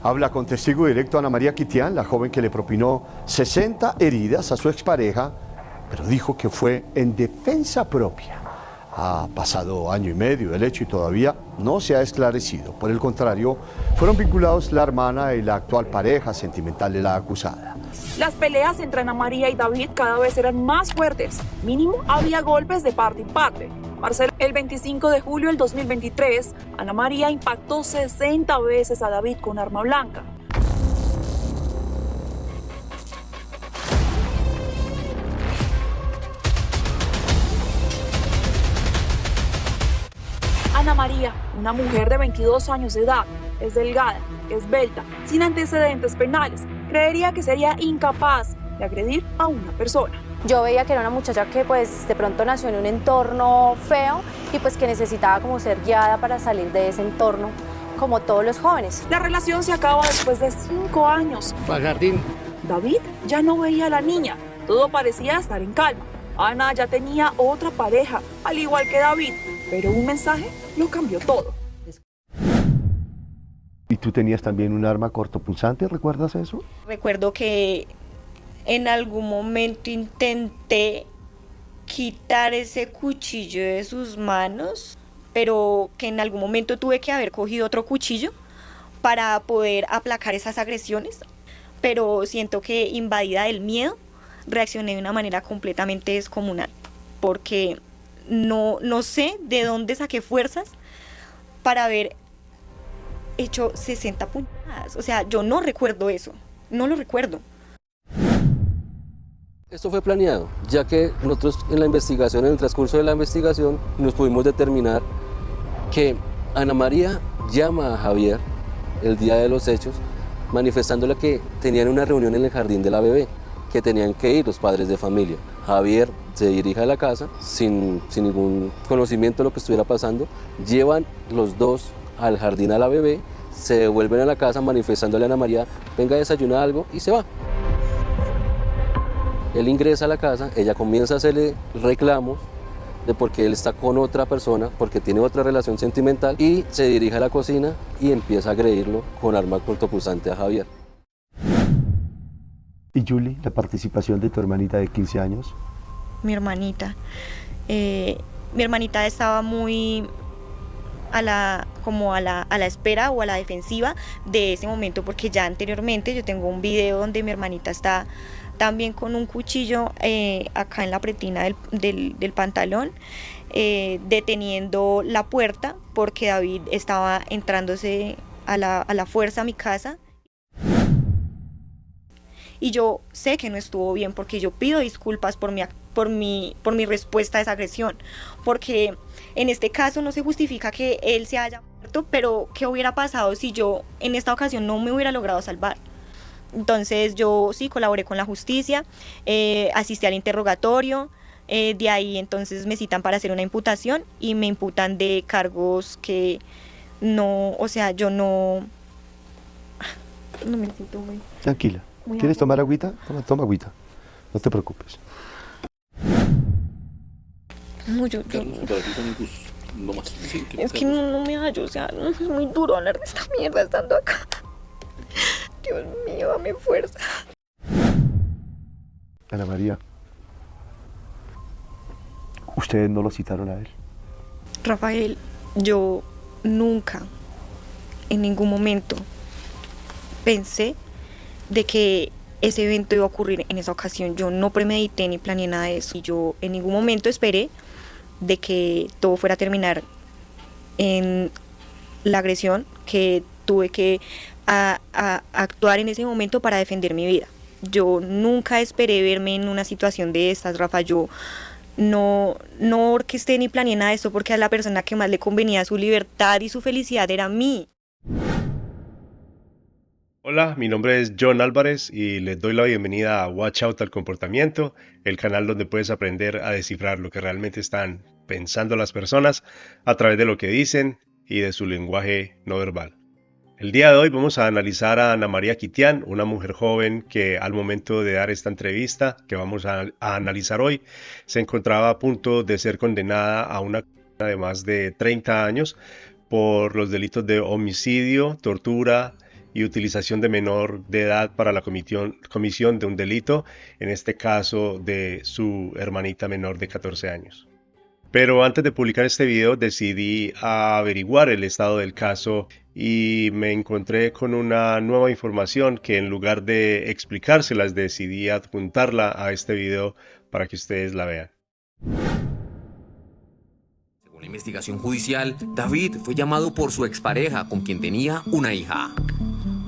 Habla con testigo directo Ana María Quitián, la joven que le propinó 60 heridas a su expareja, pero dijo que fue en defensa propia. Ha pasado año y medio del hecho y todavía no se ha esclarecido. Por el contrario, fueron vinculados la hermana y la actual pareja sentimental de la acusada. Las peleas entre Ana María y David cada vez eran más fuertes. Mínimo había golpes de parte y parte. Marcelo, el 25 de julio del 2023, Ana María impactó 60 veces a David con arma blanca. Ana María, una mujer de 22 años de edad, es delgada, esbelta, sin antecedentes penales, creería que sería incapaz de agredir a una persona. Yo veía que era una muchacha que pues de pronto nació en un entorno feo y pues que necesitaba como ser guiada para salir de ese entorno, como todos los jóvenes. La relación se acaba después de 5 años. Para el jardín. David ya no veía a la niña, todo parecía estar en calma. Ana ya tenía otra pareja, al igual que David, pero un mensaje lo cambió todo. ¿Y tú tenías también un arma cortopunzante? ¿Recuerdas eso? Recuerdo que en algún momento intenté quitar ese cuchillo de sus manos, pero que en algún momento tuve que haber cogido otro cuchillo para poder aplacar esas agresiones, pero siento que invadida del miedo, reaccioné de una manera completamente descomunal, porque no sé de dónde saqué fuerzas para haber hecho 60 puñaladas. O sea, yo no recuerdo eso, no lo recuerdo. Esto fue planeado, ya que nosotros en la investigación, en el transcurso de la investigación, nos pudimos determinar que Ana María llama a Javier el día de los hechos, manifestándole que tenían una reunión en el jardín de la bebé, que tenían que ir los padres de familia. Javier se dirige a la casa sin ningún conocimiento de lo que estuviera pasando, llevan los dos al jardín a la bebé, se devuelven a la casa manifestándole a Ana María, venga a desayunar algo y se va. Él ingresa a la casa, ella comienza a hacerle reclamos de por qué él está con otra persona, porque tiene otra relación sentimental, y se dirige a la cocina y empieza a agredirlo con arma cortopunzante a Javier. ¿Y Julie, la participación de tu hermanita de 15 años? Mi hermanita estaba muy a la espera o a la defensiva de ese momento, porque ya anteriormente yo tengo un video donde mi hermanita está también con un cuchillo acá en la pretina del pantalón, deteniendo la puerta porque David estaba entrándose a la fuerza a mi casa. Y yo sé que no estuvo bien, porque yo pido disculpas por mi respuesta a esa agresión, porque en este caso no se justifica que él se haya muerto, pero ¿qué hubiera pasado si yo en esta ocasión no me hubiera logrado salvar? Entonces yo sí colaboré con la justicia, asistí al interrogatorio, de ahí entonces me citan para hacer una imputación y me imputan de cargos que no, o sea, yo no me siento muy... Tranquila. ¿Quieres tomar agüita? Toma agüita. No te preocupes. No, es que no me hallo, o sea, es muy duro hablar de esta mierda estando acá. Dios mío, dame fuerza. Ana María, ¿ustedes no lo citaron a él? Rafael, yo nunca, en ningún momento, pensé de que ese evento iba a ocurrir en esa ocasión. Yo no premedité ni planeé nada de eso. Y yo en ningún momento esperé de que todo fuera a terminar en la agresión, que tuve que actuar en ese momento para defender mi vida. Yo nunca esperé verme en una situación de estas, Rafa. Yo no orquesté ni planeé nada de eso, porque a la persona que más le convenía su libertad y su felicidad era a mí. Hola, mi nombre es John Álvarez y les doy la bienvenida a Watch Out al Comportamiento, el canal donde puedes aprender a descifrar lo que realmente están pensando las personas a través de lo que dicen y de su lenguaje no verbal. El día de hoy vamos a analizar a Ana María Quitián, una mujer joven que al momento de dar esta entrevista que vamos a analizar hoy, se encontraba a punto de ser condenada a una condena de más de 30 años por los delitos de homicidio, tortura y utilización de menor de edad para la comisión de un delito, en este caso de su hermanita menor de 14 años. Pero antes de publicar este video decidí averiguar el estado del caso y me encontré con una nueva información que en lugar de explicárselas decidí adjuntarla a este video para que ustedes la vean. Según la investigación judicial, David fue llamado por su expareja con quien tenía una hija.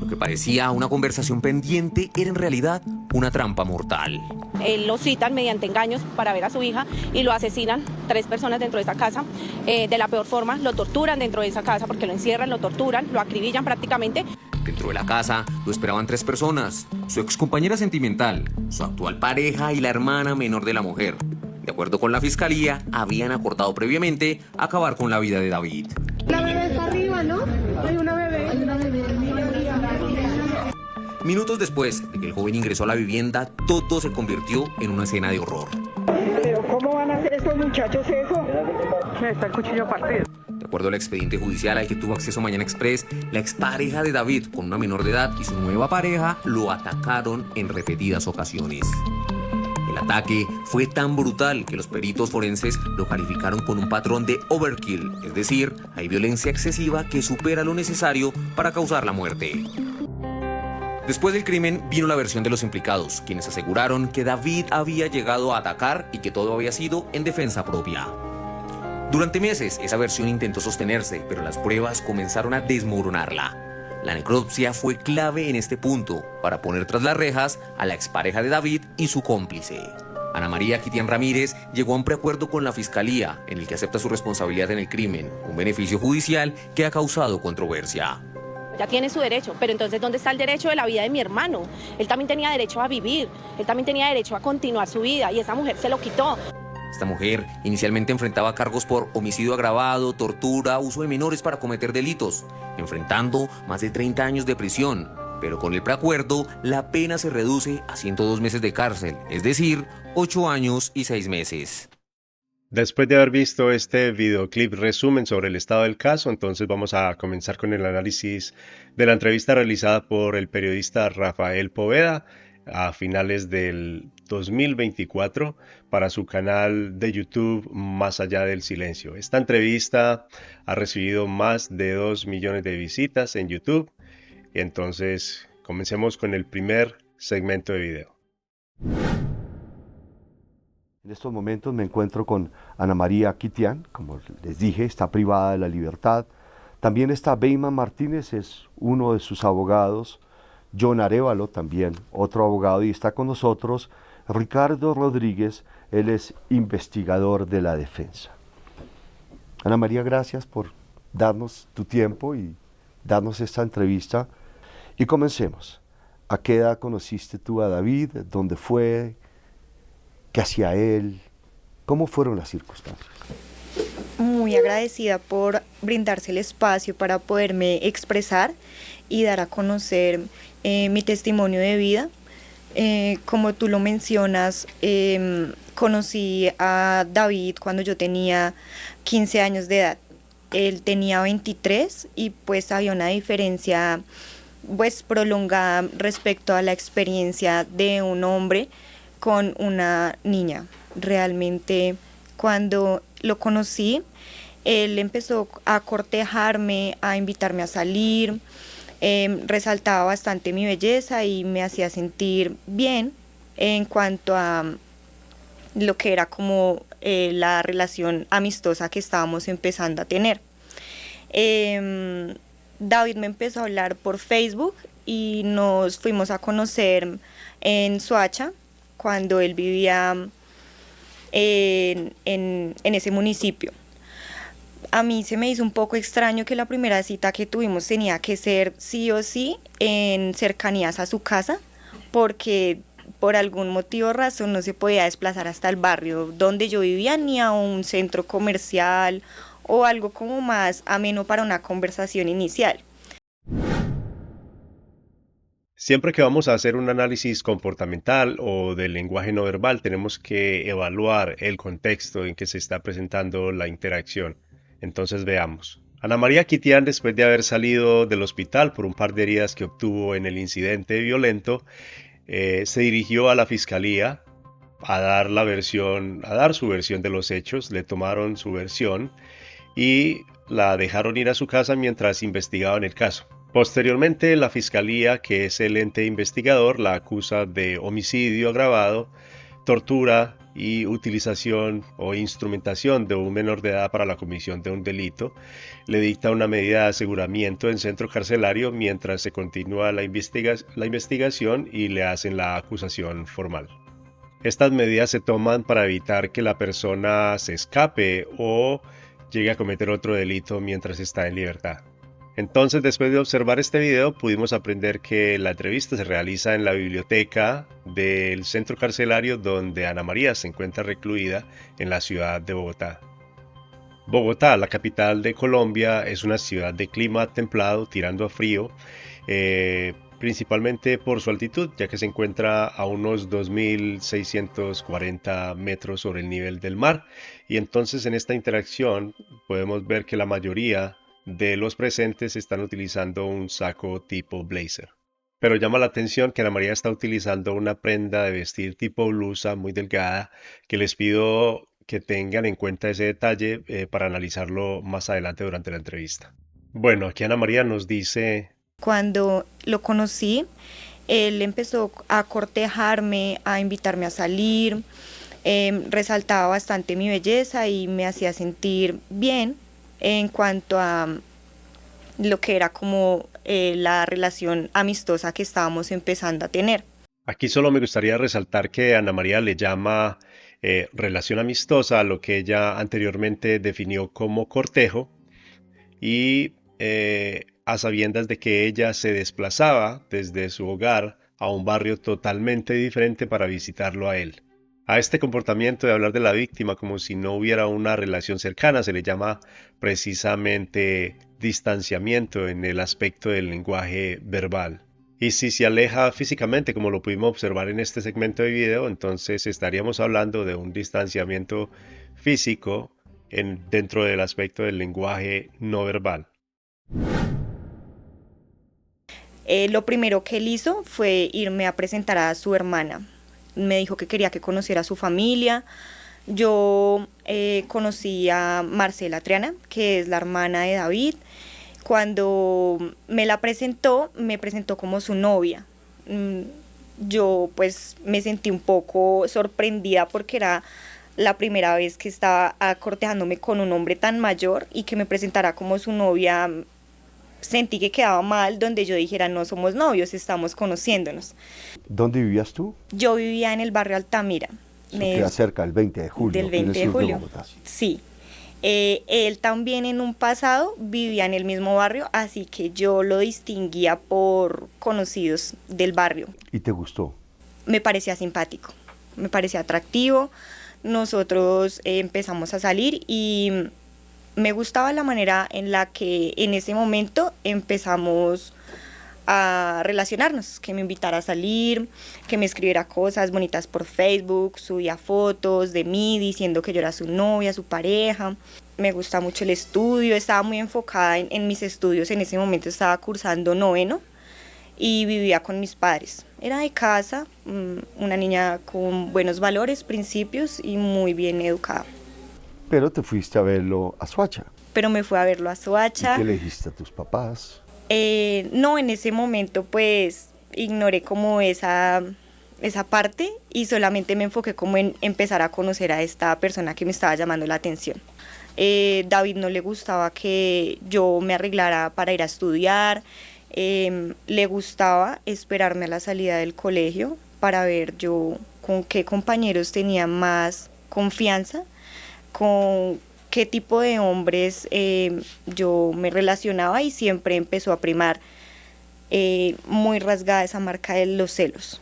Lo que parecía una conversación pendiente era en realidad una trampa mortal. Él lo citan mediante engaños para ver a su hija y lo asesinan 3 personas dentro de esa casa. De la peor forma, lo torturan dentro de esa casa porque lo encierran, lo torturan, lo acribillan prácticamente. Dentro de la casa lo esperaban 3 personas: su excompañera sentimental, su actual pareja y la hermana menor de la mujer. De acuerdo con la fiscalía, habían acordado previamente acabar con la vida de David. La bebé está arriba, ¿no? Hay una bebé. Hay una bebé. Minutos después de que el joven ingresó a la vivienda, todo se convirtió en una escena de horror. Pero ¿cómo van a hacer estos muchachos eso? Está el cuchillo partido. De acuerdo al expediente judicial al que tuvo acceso Mañana Express, la expareja de David con una menor de edad y su nueva pareja lo atacaron en repetidas ocasiones. El ataque fue tan brutal que los peritos forenses lo calificaron con un patrón de overkill, es decir, hay violencia excesiva que supera lo necesario para causar la muerte. Después del crimen vino la versión de los implicados, quienes aseguraron que David había llegado a atacar y que todo había sido en defensa propia. Durante meses esa versión intentó sostenerse, pero las pruebas comenzaron a desmoronarla. La necropsia fue clave en este punto para poner tras las rejas a la expareja de David y su cómplice. Ana María Kitian Ramírez llegó a un preacuerdo con la fiscalía en el que acepta su responsabilidad en el crimen, un beneficio judicial que ha causado controversia. Ya tiene su derecho, pero entonces ¿dónde está el derecho de la vida de mi hermano? Él también tenía derecho a vivir, él también tenía derecho a continuar su vida y esa mujer se lo quitó. Esta mujer inicialmente enfrentaba cargos por homicidio agravado, tortura, uso de menores para cometer delitos, enfrentando más de 30 años de prisión, pero con el preacuerdo la pena se reduce a 102 meses de cárcel, es decir, 8 años y 6 meses. Después de haber visto este videoclip resumen sobre el estado del caso, entonces vamos a comenzar con el análisis de la entrevista realizada por el periodista Rafael Poveda a finales del 2024 para su canal de YouTube Más Allá del Silencio. Esta entrevista ha recibido más de 2 millones de visitas en YouTube y entonces comencemos con el primer segmento de video. En estos momentos me encuentro con Ana María Kitian, como les dije, está privada de la libertad. También está Beyman Martínez, es uno de sus abogados. John Arévalo también, otro abogado, y está con nosotros Ricardo Rodríguez, él es investigador de la defensa. Ana María, gracias por darnos tu tiempo y darnos esta entrevista. Y comencemos. ¿A qué edad conociste tú a David? ¿Dónde fue? ¿Qué hacía él? ¿Cómo fueron las circunstancias? Muy agradecida por brindarse el espacio para poderme expresar y dar a conocer mi testimonio de vida. Como tú lo mencionas, conocí a David cuando yo tenía 15 años de edad. Él tenía 23 y pues había una diferencia pues prolongada respecto a la experiencia de un hombre con una niña. Realmente cuando lo conocí, él empezó a cortejarme, a invitarme a salir, resaltaba bastante mi belleza y me hacía sentir bien en cuanto a lo que era como la relación amistosa que estábamos empezando a tener. David me empezó a hablar por Facebook y nos fuimos a conocer en Soacha, cuando él vivía en ese municipio. A mí se me hizo un poco extraño que la primera cita que tuvimos tenía que ser sí o sí en cercanías a su casa, porque por algún motivo o razón no se podía desplazar hasta el barrio donde yo vivía, ni a un centro comercial o algo como más ameno para una conversación inicial. Siempre que vamos a hacer un análisis comportamental o del lenguaje no verbal, tenemos que evaluar el contexto en que se está presentando la interacción. Entonces veamos. Ana María Quitián, después de haber salido del hospital por un par de heridas que obtuvo en el incidente violento, se dirigió a la fiscalía a dar su versión de los hechos. Le tomaron su versión y la dejaron ir a su casa mientras investigaban el caso. Posteriormente, la fiscalía, que es el ente investigador, la acusa de homicidio agravado, tortura y utilización o instrumentación de un menor de edad para la comisión de un delito. Le dicta una medida de aseguramiento en centro carcelario mientras se continúa la investigación y le hacen la acusación formal. Estas medidas se toman para evitar que la persona se escape o llegue a cometer otro delito mientras está en libertad. Entonces, después de observar este video, pudimos aprender que la entrevista se realiza en la biblioteca del centro carcelario donde Ana María se encuentra recluida en la ciudad de Bogotá. Bogotá, la capital de Colombia, es una ciudad de clima templado, tirando a frío, principalmente por su altitud, ya que se encuentra a unos 2.640 metros sobre el nivel del mar. Y entonces en esta interacción podemos ver que la mayoría de los presentes están utilizando un saco tipo blazer. Pero llama la atención que Ana María está utilizando una prenda de vestir tipo blusa muy delgada, que les pido que tengan en cuenta ese detalle para analizarlo más adelante durante la entrevista. Bueno, aquí Ana María nos dice: Cuando lo conocí, él empezó a cortejarme, a invitarme a salir, resaltaba bastante mi belleza y me hacía sentir bien en cuanto a lo que era como la relación amistosa que estábamos empezando a tener. Aquí solo me gustaría resaltar que Ana María le llama relación amistosa a lo que ella anteriormente definió como cortejo, y a sabiendas de que ella se desplazaba desde su hogar a un barrio totalmente diferente para visitarlo a él. A este comportamiento de hablar de la víctima como si no hubiera una relación cercana se le llama precisamente distanciamiento en el aspecto del lenguaje verbal. Y si se aleja físicamente, como lo pudimos observar en este segmento de video, entonces estaríamos hablando de un distanciamiento físico dentro del aspecto del lenguaje no verbal. Lo primero que él hizo fue irme a presentar a su hermana. Me dijo que quería que conociera a su familia. Yo conocí a Marcela Triana, que es la hermana de David. Cuando me la presentó, me presentó como su novia. Yo pues me sentí un poco sorprendida porque era la primera vez que estaba cortejándome con un hombre tan mayor, y que me presentara como su novia. Sentí que quedaba mal donde yo dijera: no somos novios, estamos conociéndonos. ¿Dónde vivías tú? Yo vivía en el barrio Altamira. Eso queda cerca, el 20 de julio. Del 20 de julio. Bogotá, sí. Él también en un pasado vivía en el mismo barrio, así que yo lo distinguía por conocidos del barrio. ¿Y te gustó? Me parecía simpático, me parecía atractivo. Nosotros empezamos a salir y me gustaba la manera en la que en ese momento empezamos a relacionarnos, que me invitara a salir, que me escribiera cosas bonitas por Facebook, subía fotos de mí diciendo que yo era su novia, su pareja. Me gusta mucho el estudio, estaba muy enfocada en mis estudios. En ese momento estaba cursando 9º y vivía con mis padres. Era de casa, una niña con buenos valores, principios y muy bien educada. Pero te fuiste a verlo a Soacha. Pero me fui a verlo a Soacha. ¿Y qué le dijiste a tus papás? No, en ese momento pues ignoré como esa parte y solamente me enfoqué como en empezar a conocer a esta persona que me estaba llamando la atención. David no le gustaba que yo me arreglara para ir a estudiar, le gustaba esperarme a la salida del colegio para ver yo con qué compañeros tenía más confianza, con qué tipo de hombres yo me relacionaba, y siempre empezó a primar muy rasgada esa marca de los celos.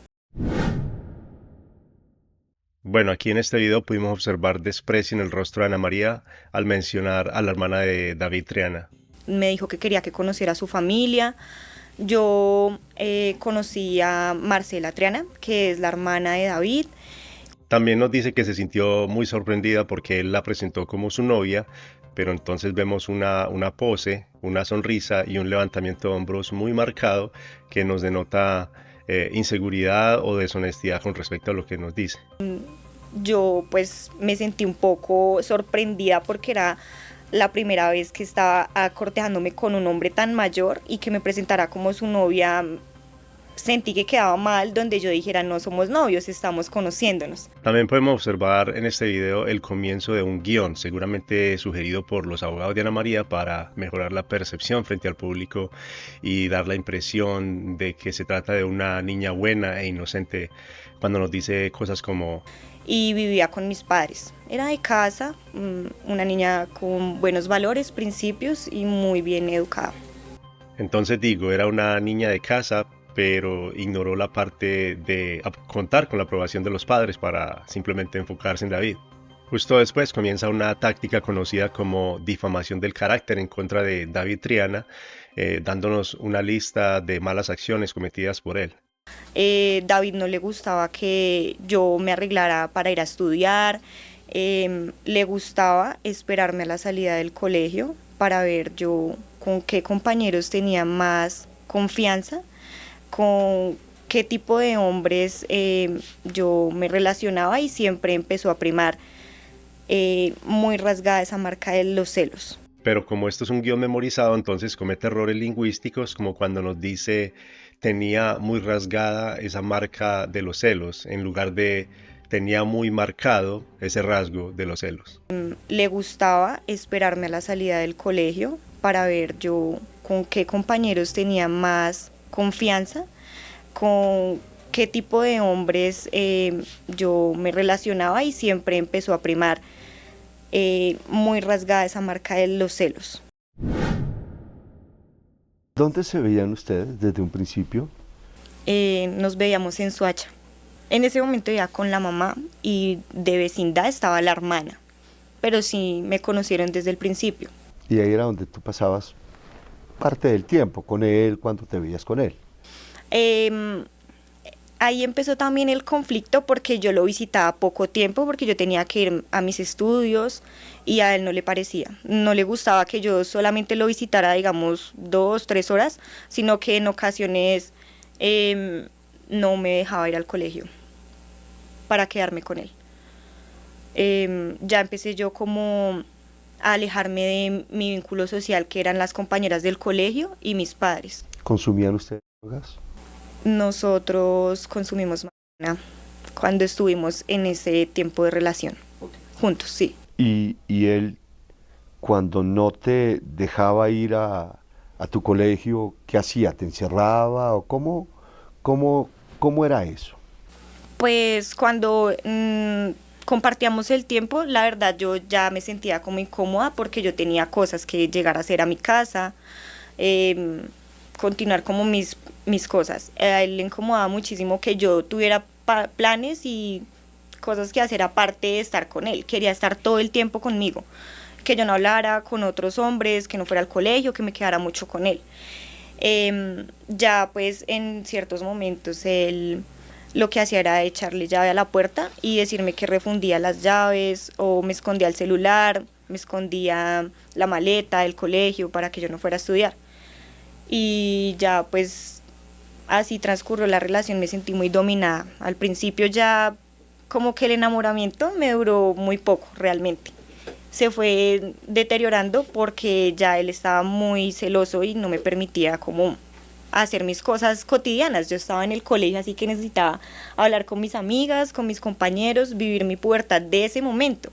Bueno, aquí en este video pudimos observar desprecio en el rostro de Ana María al mencionar a la hermana de David Triana. Me dijo que quería que conociera a su familia. Yo conocí a Marcela Triana, que es la hermana de David. También nos dice que se sintió muy sorprendida porque él la presentó como su novia, pero entonces vemos una pose, una sonrisa y un levantamiento de hombros muy marcado que nos denota inseguridad o deshonestidad con respecto a lo que nos dice. Yo pues me sentí un poco sorprendida porque era la primera vez que estaba cortejándome con un hombre tan mayor y que me presentara como su novia. Sentí que quedaba mal donde yo dijera no somos novios, estamos conociéndonos. También podemos observar en este video el comienzo de un guión, seguramente sugerido por los abogados de Ana María para mejorar la percepción frente al público y dar la impresión de que se trata de una niña buena e inocente cuando nos dice cosas como... Y vivía con mis padres. Era de casa, una niña con buenos valores, principios y muy bien educada. Entonces digo, era una niña de casa, pero ignoró la parte de contar con la aprobación de los padres para simplemente enfocarse en David. Justo después comienza una táctica conocida como difamación del carácter en contra de David Triana, dándonos una lista de malas acciones cometidas por él. David no le gustaba que yo me arreglara para ir a estudiar, le gustaba esperarme a la salida del colegio para ver yo con qué compañeros tenía más confianza, con qué tipo de hombres yo me relacionaba y siempre empezó a primar muy rasgada esa marca de los celos. Pero como esto es un guión memorizado, entonces comete errores lingüísticos, como cuando nos dice tenía muy rasgada esa marca de los celos, en lugar de tenía muy marcado ese rasgo de los celos. Le gustaba esperarme a la salida del colegio para ver yo con qué compañeros tenía más confianza, con qué tipo de hombres yo me relacionaba y siempre empezó a primar muy rasgada esa marca de los celos. ¿Dónde se veían ustedes desde un principio? Nos veíamos en Soacha. En ese momento ya con la mamá y de vecindad estaba la hermana, pero sí me conocieron desde el principio. Y ahí era donde tú pasabas parte del tiempo con él, cuando te veías con él. Ahí empezó también el conflicto porque yo lo visitaba poco tiempo porque yo tenía que ir a mis estudios y a él no le parecía. No le gustaba que yo solamente lo visitara, digamos, 2, 3 horas, sino que en ocasiones no me dejaba ir al colegio para quedarme con él. Ya empecé yo como a alejarme de mi vínculo social, que eran las compañeras del colegio y mis padres. ¿Consumían ustedes drogas? Nosotros consumimos marihuana cuando estuvimos en ese tiempo de relación, juntos, sí. Y él, cuando no te dejaba ir a tu colegio, ¿qué hacía? ¿Te encerraba? ¿O cómo era eso? Pues cuando compartíamos el tiempo, la verdad yo ya me sentía como incómoda porque yo tenía cosas que llegar a hacer a mi casa, continuar como mis cosas. A él le incomodaba muchísimo que yo tuviera planes y cosas que hacer aparte de estar con él. Quería estar todo el tiempo conmigo, que yo no hablara con otros hombres, que no fuera al colegio, que me quedara mucho con él. Ya pues en ciertos momentos él lo que hacía era echarle llave a la puerta y decirme que refundía las llaves o me escondía el celular, me escondía la maleta del colegio para que yo no fuera a estudiar. Y ya pues así transcurrió la relación, me sentí muy dominada. Al principio ya como que el enamoramiento me duró muy poco realmente. Se fue deteriorando porque ya él estaba muy celoso y no me permitía como hacer mis cosas cotidianas. Yo estaba en el colegio, así que necesitaba hablar con mis amigas, con mis compañeros, vivir mi pubertad de ese momento.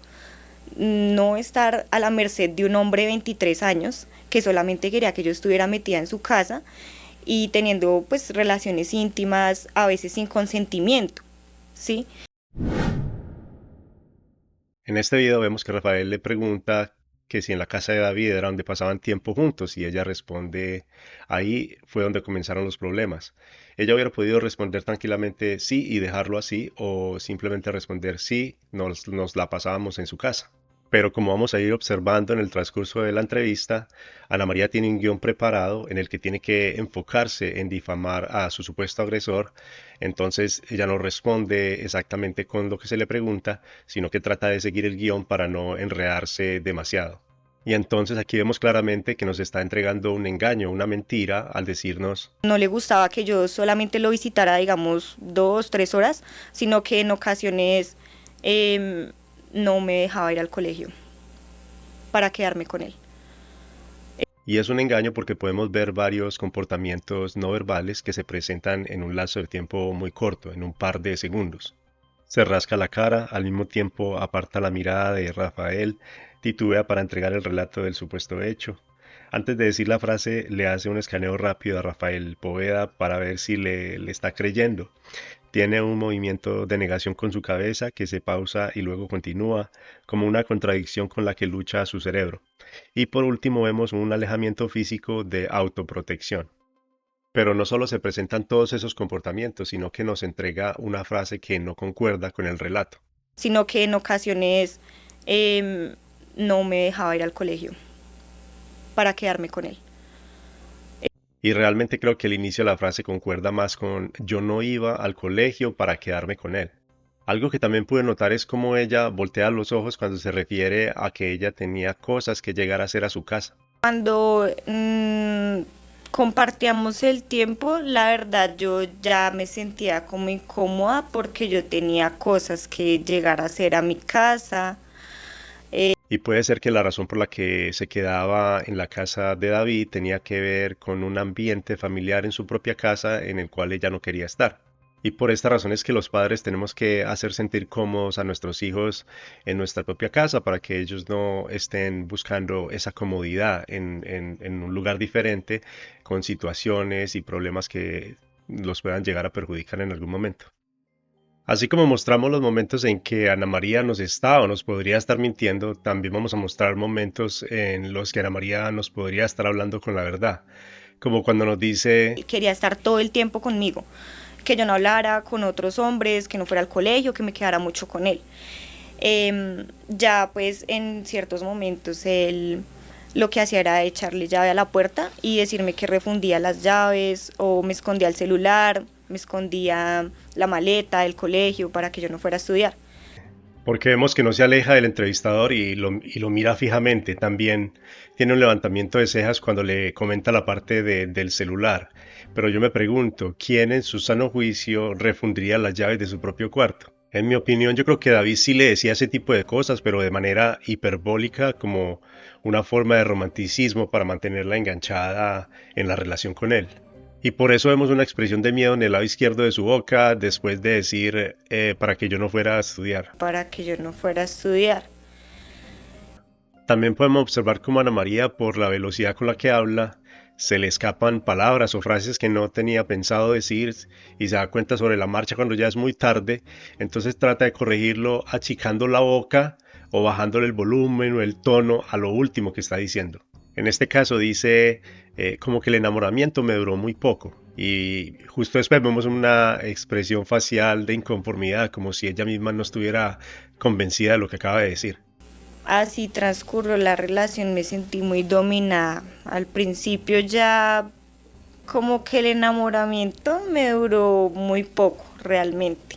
No estar a la merced de un hombre de 23 años que solamente quería que yo estuviera metida en su casa y teniendo pues relaciones íntimas, a veces sin consentimiento, ¿sí? En este video vemos que Rafael le pregunta que si en la casa de David era donde pasaban tiempo juntos y ella responde, ahí fue donde comenzaron los problemas. Ella hubiera podido responder tranquilamente sí y dejarlo así o simplemente responder sí, nos la pasábamos en su casa. Pero como vamos a ir observando en el transcurso de la entrevista, Ana María tiene un guión preparado en el que tiene que enfocarse en difamar a su supuesto agresor. Entonces ella no responde exactamente con lo que se le pregunta, sino que trata de seguir el guión para no enredarse demasiado. Y entonces aquí vemos claramente que nos está entregando un engaño, una mentira, al decirnos: No le gustaba que yo solamente lo visitara, digamos, 2, 3 horas, sino que en ocasiones no me dejaba ir al colegio para quedarme con él. Y es un engaño porque podemos ver varios comportamientos no verbales que se presentan en un lapso de tiempo muy corto, en un par de segundos. Se rasca la cara, al mismo tiempo aparta la mirada de Rafael, titubea para entregar el relato del supuesto hecho. Antes de decir la frase, le hace un escaneo rápido a Rafael Poveda para ver si le está creyendo. Tiene un movimiento de negación con su cabeza que se pausa y luego continúa, como una contradicción con la que lucha su cerebro. Y por último vemos un alejamiento físico de autoprotección. Pero no solo se presentan todos esos comportamientos, sino que nos entrega una frase que no concuerda con el relato. Sino que en ocasiones no me dejaba ir al colegio para quedarme con él. Y realmente creo que el inicio de la frase concuerda más con yo no iba al colegio para quedarme con él. Algo que también pude notar es cómo ella voltea los ojos cuando se refiere a que ella tenía cosas que llegar a hacer a su casa. Cuando compartíamos el tiempo, la verdad yo ya me sentía como incómoda porque yo tenía cosas que llegar a hacer a mi casa. Y puede ser que la razón por la que se quedaba en la casa de David tenía que ver con un ambiente familiar en su propia casa en el cual ella no quería estar. Y por esta razón es que los padres tenemos que hacer sentir cómodos a nuestros hijos en nuestra propia casa para que ellos no estén buscando esa comodidad en un lugar diferente con situaciones y problemas que los puedan llegar a perjudicar en algún momento. Así como mostramos los momentos en que Ana María nos está o nos podría estar mintiendo, también vamos a mostrar momentos en los que Ana María nos podría estar hablando con la verdad. Como cuando nos dice: quería estar todo el tiempo conmigo, que yo no hablara con otros hombres, que no fuera al colegio, que me quedara mucho con él. Ya pues en ciertos momentos él lo que hacía era echarle llave a la puerta y decirme que refundía las llaves o me escondía el celular, me escondía la maleta del colegio para que yo no fuera a estudiar. Porque vemos que no se aleja del entrevistador y lo mira fijamente. También tiene un levantamiento de cejas cuando le comenta la parte del celular. Pero yo me pregunto, ¿quién en su sano juicio refundiría las llaves de su propio cuarto? En mi opinión, yo creo que David sí le decía ese tipo de cosas, pero de manera hiperbólica, como una forma de romanticismo para mantenerla enganchada en la relación con él. Y por eso vemos una expresión de miedo en el lado izquierdo de su boca después de decir para que yo no fuera a estudiar. Para que yo no fuera a estudiar. También podemos observar cómo Ana María, por la velocidad con la que habla, se le escapan palabras o frases que no tenía pensado decir y se da cuenta sobre la marcha cuando ya es muy tarde, entonces trata de corregirlo achicando la boca o bajándole el volumen o el tono a lo último que está diciendo. En este caso dice como que el enamoramiento me duró muy poco y justo después vemos una expresión facial de inconformidad como si ella misma no estuviera convencida de lo que acaba de decir. Así transcurrió la relación, me sentí muy dominada. Al principio ya como que el enamoramiento me duró muy poco realmente.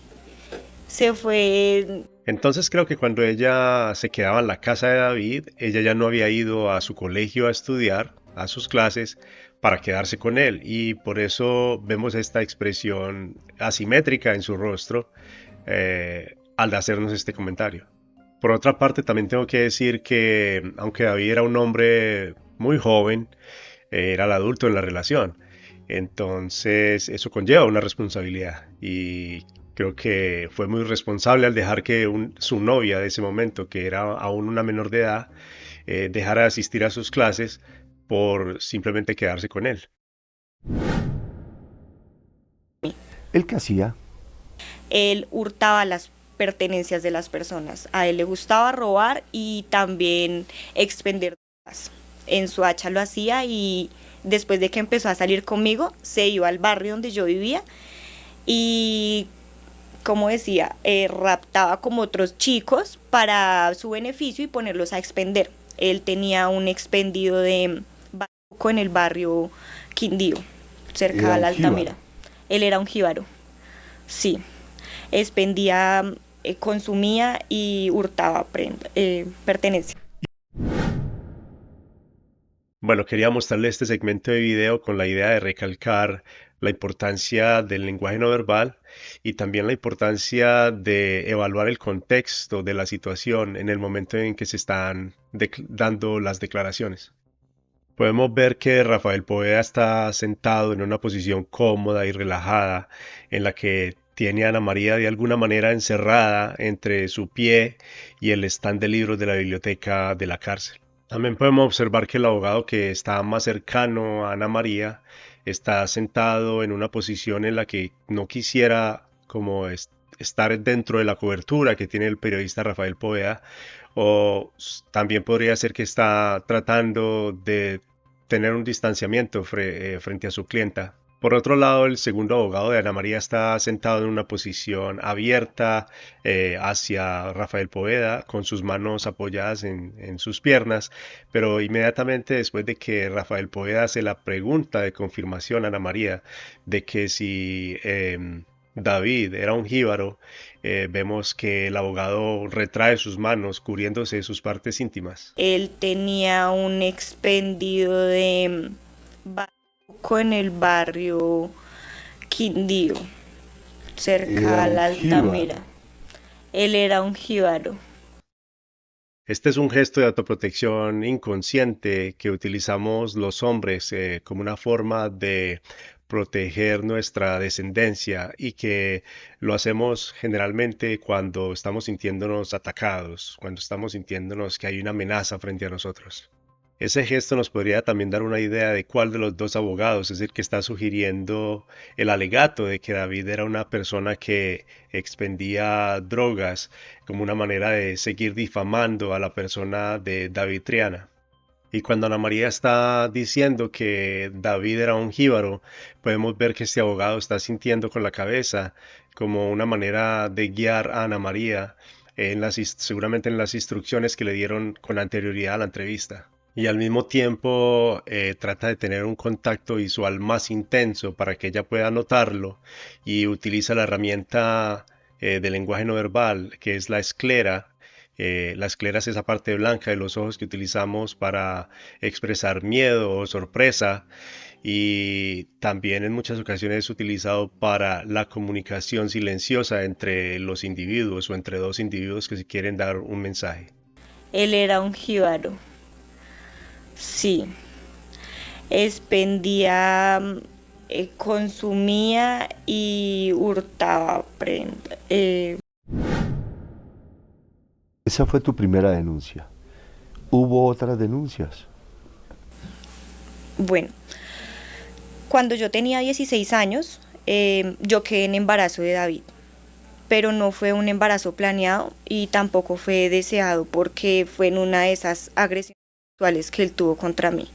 Se fue. Entonces creo que cuando ella se quedaba en la casa de David, ella ya no había ido a su colegio a estudiar, a sus clases, para quedarse con él. Y por eso vemos esta expresión asimétrica en su rostro al hacernos este comentario. Por otra parte, también tengo que decir que, aunque David era un hombre muy joven, era el adulto en la relación. Entonces, eso conlleva una responsabilidad. Y creo que fue muy responsable al dejar que su novia de ese momento, que era aún una menor de edad, dejara de asistir a sus clases por simplemente quedarse con él. ¿Él qué hacía? Él hurtaba las pertenencias de las personas. A él le gustaba robar y también expender drogas. En su hacha lo hacía y después de que empezó a salir conmigo, se iba al barrio donde yo vivía y, como decía, raptaba como otros chicos para su beneficio y ponerlos a expender. Él tenía un expendio de bazuco en el barrio Quindío, cerca de la Altamira. Él era un jíbaro, sí. Expendía, consumía y hurtaba pertenencias. Bueno, quería mostrarle este segmento de video con la idea de recalcar la importancia del lenguaje no verbal y también la importancia de evaluar el contexto de la situación en el momento en que se están dando las declaraciones. Podemos ver que Rafael Poveda está sentado en una posición cómoda y relajada en la que tiene a Ana María de alguna manera encerrada entre su pie y el stand de libros de la biblioteca de la cárcel. También podemos observar que el abogado que está más cercano a Ana María está sentado en una posición en la que no quisiera como estar dentro de la cobertura que tiene el periodista Rafael Poveda, o también podría ser que está tratando de tener un distanciamiento frente a su clienta. Por otro lado, el segundo abogado de Ana María está sentado en una posición abierta hacia Rafael Poveda, con sus manos apoyadas en sus piernas, pero inmediatamente después de que Rafael Poveda hace la pregunta de confirmación a Ana María de que si David era un jíbaro, vemos que el abogado retrae sus manos cubriéndose sus partes íntimas. Él tenía un expendio de en el barrio Quindío, cerca a la Altamira. Él era un jíbaro. Este es un gesto de autoprotección inconsciente que utilizamos los hombres como una forma de proteger nuestra descendencia y que lo hacemos generalmente cuando estamos sintiéndonos atacados, cuando estamos sintiéndonos que hay una amenaza frente a nosotros. Ese gesto nos podría también dar una idea de cuál de los dos abogados es el que está sugiriendo el alegato de que David era una persona que expendía drogas como una manera de seguir difamando a la persona de David Triana. Y cuando Ana María está diciendo que David era un jíbaro, podemos ver que este abogado está sintiendo con la cabeza como una manera de guiar a Ana María seguramente en las instrucciones que le dieron con anterioridad a la entrevista. Y al mismo tiempo trata de tener un contacto visual más intenso para que ella pueda notarlo y utiliza la herramienta de lenguaje no verbal que es la esclera. La esclera es esa parte blanca de los ojos que utilizamos para expresar miedo o sorpresa y también en muchas ocasiones es utilizado para la comunicación silenciosa entre los individuos o entre dos individuos que se quieren dar un mensaje. Él era un jíbaro. Sí, expendía, consumía y hurtaba prenda. Esa fue tu primera denuncia. ¿Hubo otras denuncias? Bueno, cuando yo tenía 16 años, yo quedé en embarazo de David, pero no fue un embarazo planeado y tampoco fue deseado porque fue en una de esas agresiones que él tuvo contra mí.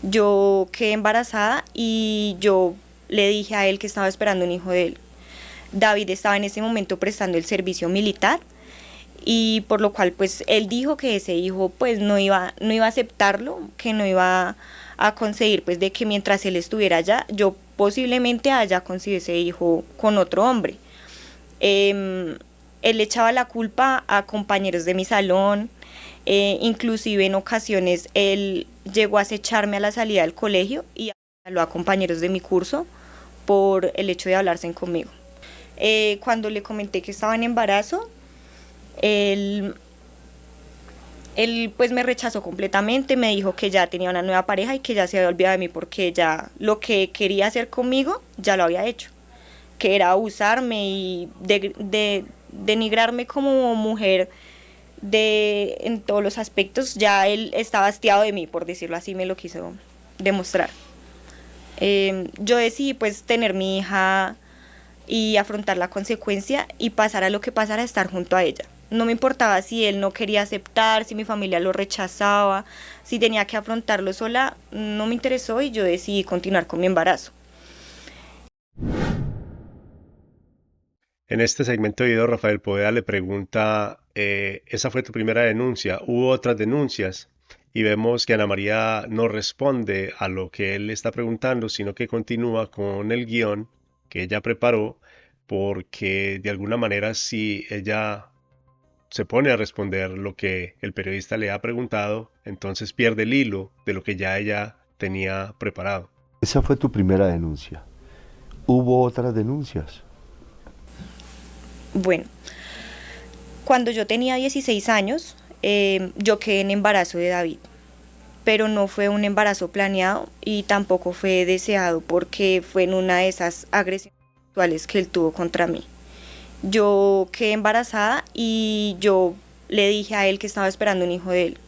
Yo quedé embarazada y yo le dije a él que estaba esperando un hijo de él. David estaba en ese momento prestando el servicio militar y por lo cual pues él dijo que ese hijo pues no iba a aceptarlo, que no iba a conseguir pues de que mientras él estuviera allá yo posiblemente haya conseguido ese hijo con otro hombre. Él le echaba la culpa a compañeros de mi salón. Inclusive en ocasiones él llegó a acecharme a la salida del colegio y habló a compañeros de mi curso por el hecho de hablarse conmigo. Cuando le comenté que estaba en embarazo, él pues me rechazó completamente, me dijo que ya tenía una nueva pareja y que ya se había olvidado de mí porque ya lo que quería hacer conmigo ya lo había hecho, que era abusarme y denigrarme como mujer. En todos los aspectos, ya él estaba hastiado de mí, por decirlo así, me lo quiso demostrar. Yo decidí pues tener mi hija y afrontar la consecuencia y pasara lo que pasara, estar junto a ella. No me importaba si él no quería aceptar, si mi familia lo rechazaba, si tenía que afrontarlo sola, no me interesó y yo decidí continuar con mi embarazo. En este segmento de video, Rafael Poveda le pregunta, ¿esa fue tu primera denuncia? ¿Hubo otras denuncias? Y vemos que Ana María no responde a lo que él está preguntando, sino que continúa con el guión que ella preparó, porque de alguna manera si ella se pone a responder lo que el periodista le ha preguntado, entonces pierde el hilo de lo que ya ella tenía preparado. Esa fue tu primera denuncia. ¿Hubo otras denuncias? Bueno, cuando yo tenía 16 años, yo quedé en embarazo de David, pero no fue un embarazo planeado y tampoco fue deseado porque fue en una de esas agresiones sexuales que él tuvo contra mí. Yo quedé embarazada y yo le dije a él que estaba esperando un hijo de él.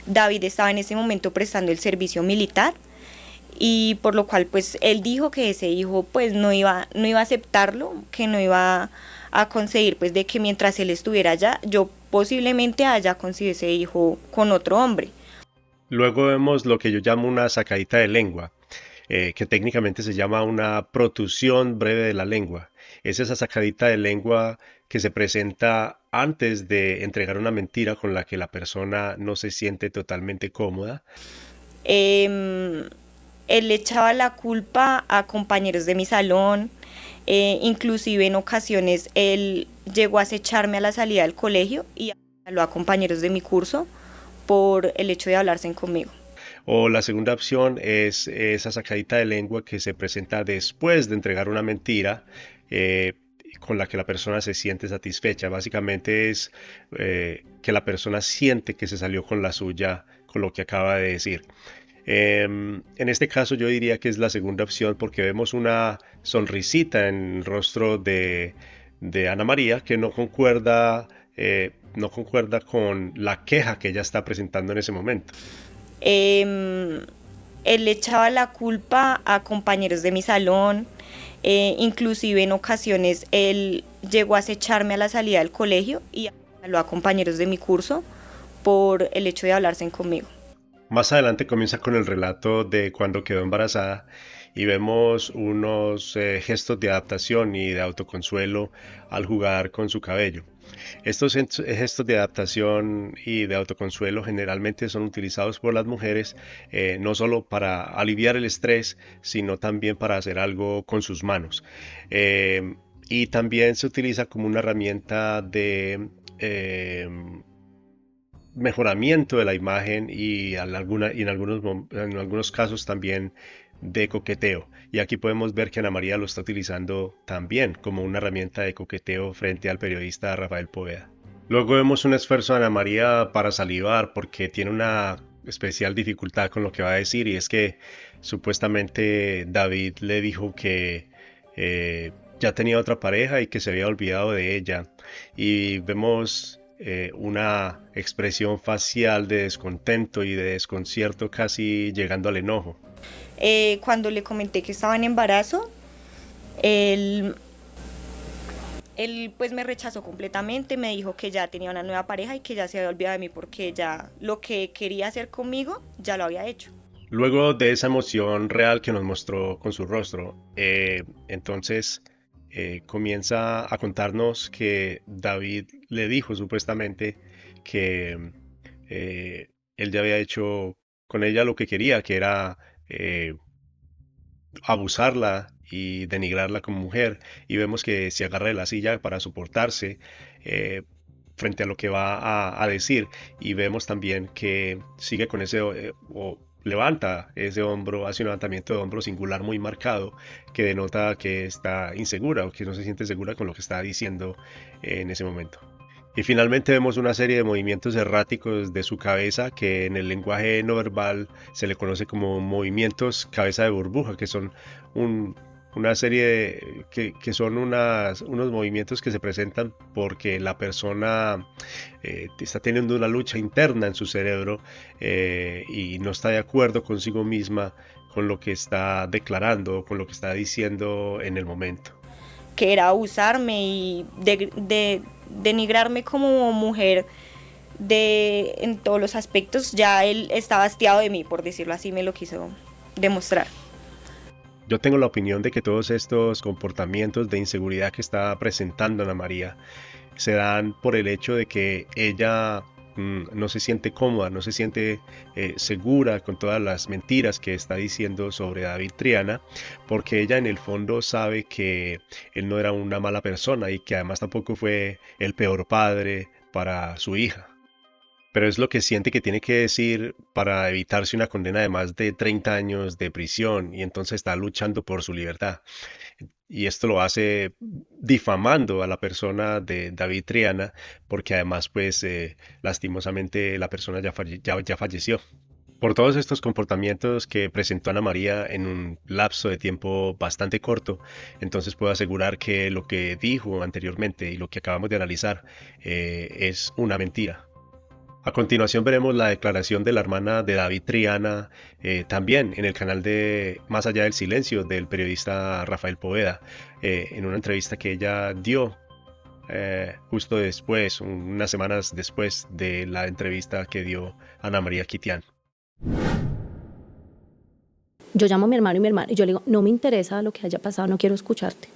David estaba en ese momento prestando el servicio militar y por lo cual pues él dijo que ese hijo pues no iba a aceptarlo, que no iba a conseguir pues de que mientras él estuviera allá, yo posiblemente haya conseguido ese hijo con otro hombre. Luego vemos lo que yo llamo una sacadita de lengua, que técnicamente se llama una protusión breve de la lengua. Es esa sacadita de lengua que se presenta antes de entregar una mentira con la que la persona no se siente totalmente cómoda. Él le echaba la culpa a compañeros de mi salón, inclusive en ocasiones él llegó a acecharme a la salida del colegio y a compañeros de mi curso por el hecho de hablarse conmigo. O la segunda opción es esa sacadita de lengua que se presenta después de entregar una mentira con la que la persona se siente satisfecha. Básicamente es que la persona siente que se salió con la suya con lo que acaba de decir. En este caso yo diría que es la segunda opción porque vemos una sonrisita en el rostro de Ana María que no concuerda con la queja que ella está presentando en ese momento. Él le echaba la culpa a compañeros de mi salón, inclusive en ocasiones él llegó a acecharme a la salida del colegio y a compañeros de mi curso por el hecho de hablarse conmigo. Más adelante comienza con el relato de cuando quedó embarazada y vemos unos gestos de adaptación y de autoconsuelo al jugar con su cabello. Estos gestos de adaptación y de autoconsuelo generalmente son utilizados por las mujeres no solo para aliviar el estrés, sino también para hacer algo con sus manos. Y también se utiliza como una herramienta de mejoramiento de la imagen y en algunos casos también de coqueteo. Y aquí podemos ver que Ana María lo está utilizando también como una herramienta de coqueteo frente al periodista Rafael Poveda. Luego vemos un esfuerzo de Ana María para salivar porque tiene una especial dificultad con lo que va a decir y es que supuestamente David le dijo que ya tenía otra pareja y que se había olvidado de ella. Y vemos una expresión facial de descontento y de desconcierto casi llegando al enojo. Cuando le comenté que estaba en embarazo, él pues me rechazó completamente, me dijo que ya tenía una nueva pareja y que ya se había olvidado de mí porque ya lo que quería hacer conmigo ya lo había hecho. Luego de esa emoción real que nos mostró con su rostro, entonces comienza a contarnos que David le dijo supuestamente que él ya había hecho con ella lo que quería, que era abusarla y denigrarla como mujer, y vemos que se agarra de la silla para soportarse frente a lo que va a decir, y vemos también que sigue con ese o levanta ese hombro, hace un levantamiento de hombro singular muy marcado que denota que está insegura o que no se siente segura con lo que está diciendo en ese momento. Y finalmente vemos una serie de movimientos erráticos de su cabeza que en el lenguaje no verbal se le conoce como movimientos cabeza de burbuja, que son una serie que son unos movimientos que se presentan porque la persona está teniendo una lucha interna en su cerebro y no está de acuerdo consigo misma con lo que está declarando, con lo que está diciendo en el momento. Que era abusarme y denigrarme como mujer en todos los aspectos. Ya él estaba hastiado de mí, por decirlo así, me lo quiso demostrar. Yo tengo la opinión de que todos estos comportamientos de inseguridad que está presentando Ana María se dan por el hecho de que ella no se siente cómoda, no se siente segura con todas las mentiras que está diciendo sobre David Triana, porque ella en el fondo sabe que él no era una mala persona y que además tampoco fue el peor padre para su hija, pero es lo que siente que tiene que decir para evitarse una condena de más de 30 años de prisión y entonces está luchando por su libertad. Y esto lo hace difamando a la persona de David Triana, porque además, pues, lastimosamente la persona ya falleció. Por todos estos comportamientos que presentó Ana María en un lapso de tiempo bastante corto, entonces puedo asegurar que lo que dijo anteriormente y lo que acabamos de analizar es una mentira. A continuación veremos la declaración de la hermana de David Triana, también en el canal de Más Allá del Silencio del periodista Rafael Poveda, en una entrevista que ella dio justo después, unas semanas después de la entrevista que dio Ana María Quitián. Yo llamo a mi hermano y yo le digo, no me interesa lo que haya pasado, no quiero escucharte.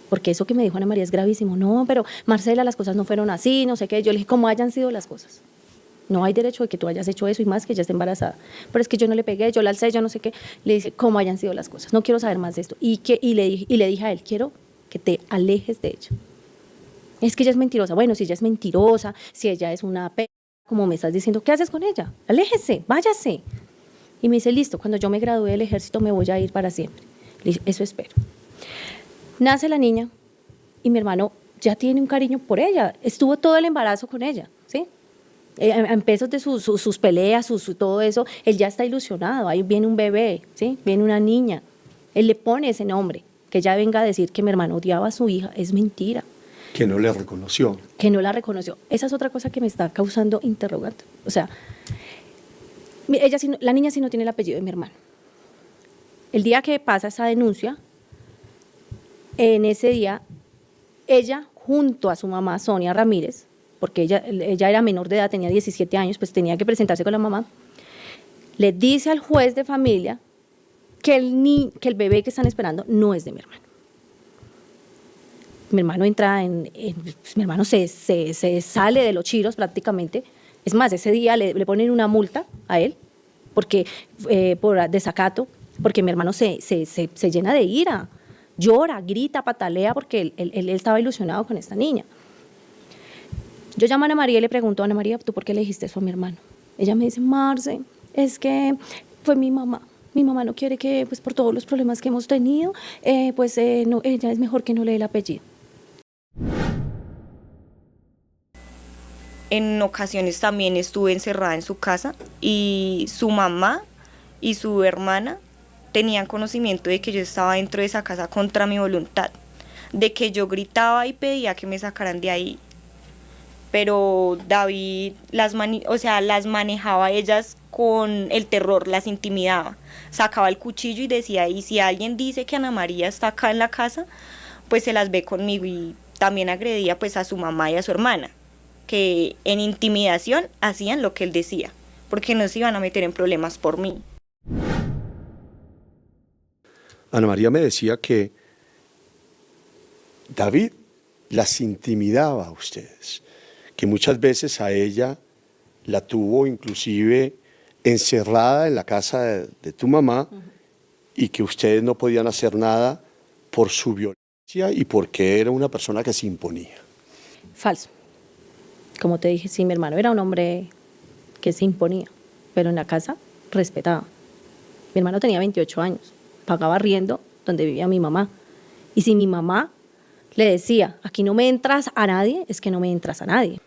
Porque eso que me dijo Ana María es gravísimo. No, pero Marcela, las cosas no fueron así, no sé qué. Yo le dije, ¿cómo hayan sido las cosas? No hay derecho de que tú hayas hecho eso y más que ella esté embarazada. Pero es que yo no le pegué, yo la alcé, yo no sé qué. Le dije, ¿cómo hayan sido las cosas? No quiero saber más de esto. Y le dije a él, quiero que te alejes de ella. Es que ella es mentirosa. Bueno, si ella es mentirosa, si ella es una como me estás diciendo, ¿qué haces con ella? Aléjese, váyase. Y me dice, listo, cuando yo me gradúe del ejército me voy a ir para siempre. Le dije, eso espero. Nace la niña y mi hermano ya tiene un cariño por ella. Estuvo todo el embarazo con ella, ¿sí? Empezó de sus peleas, todo eso, él ya está ilusionado, ahí viene un bebé, ¿sí? Viene una niña, él le pone ese nombre, que ya venga a decir que mi hermano odiaba a su hija, es mentira. Que no le reconoció. Que no la reconoció, esa es otra cosa que me está causando interrogante, o sea, la niña sí no tiene el apellido de mi hermano. El día que pasa esa denuncia, en ese día, ella junto a su mamá, Sonia Ramírez, porque ella era menor de edad, tenía 17 años, pues tenía que presentarse con la mamá, le dice al juez de familia que el bebé que están esperando no es de mi hermano. Mi hermano entra mi hermano se sale de los chiros prácticamente. Es más, ese día le ponen una multa a él porque, por desacato, porque mi hermano se llena de ira, llora, grita, patalea porque él estaba ilusionado con esta niña. Yo llamo a Ana María y le pregunto, Ana María, ¿tú por qué le dijiste eso a mi hermano? Ella me dice, Marce, es que fue mi mamá. Mi mamá no quiere que, pues por todos los problemas que hemos tenido, no, ella es mejor que no le dé el apellido. En ocasiones también estuve encerrada en su casa y su mamá y su hermana tenían conocimiento de que yo estaba dentro de esa casa contra mi voluntad, de que yo gritaba y pedía que me sacaran de ahí. Pero David las manejaba ellas con el terror, las intimidaba. Sacaba el cuchillo y decía, y si alguien dice que Ana María está acá en la casa, pues se las ve conmigo. Y también agredía pues a su mamá y a su hermana, que en intimidación hacían lo que él decía, porque no se iban a meter en problemas por mí. Ana María me decía que David las intimidaba a ustedes, que muchas veces a ella la tuvo inclusive encerrada en la casa de tu mamá y que ustedes no podían hacer nada por su violencia y porque era una persona que se imponía. Falso. Como te dije, sí, mi hermano era un hombre que se imponía, pero en la casa respetaba. Mi hermano tenía 28 años, pagaba arriendo donde vivía mi mamá. Y si mi mamá le decía, aquí no me entras a nadie, es que no me entras a nadie.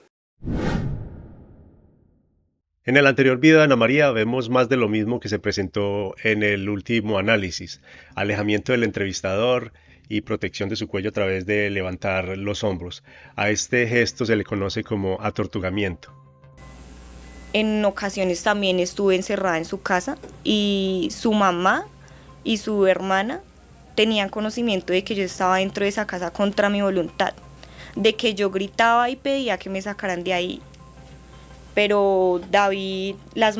En el anterior video de Ana María vemos más de lo mismo que se presentó en el último análisis: alejamiento del entrevistador y protección de su cuello a través de levantar los hombros. A este gesto se le conoce como atortugamiento. En ocasiones también estuve encerrada en su casa y su mamá y su hermana tenían conocimiento de que yo estaba dentro de esa casa contra mi voluntad, de que yo gritaba y pedía que me sacaran de ahí. Pero David las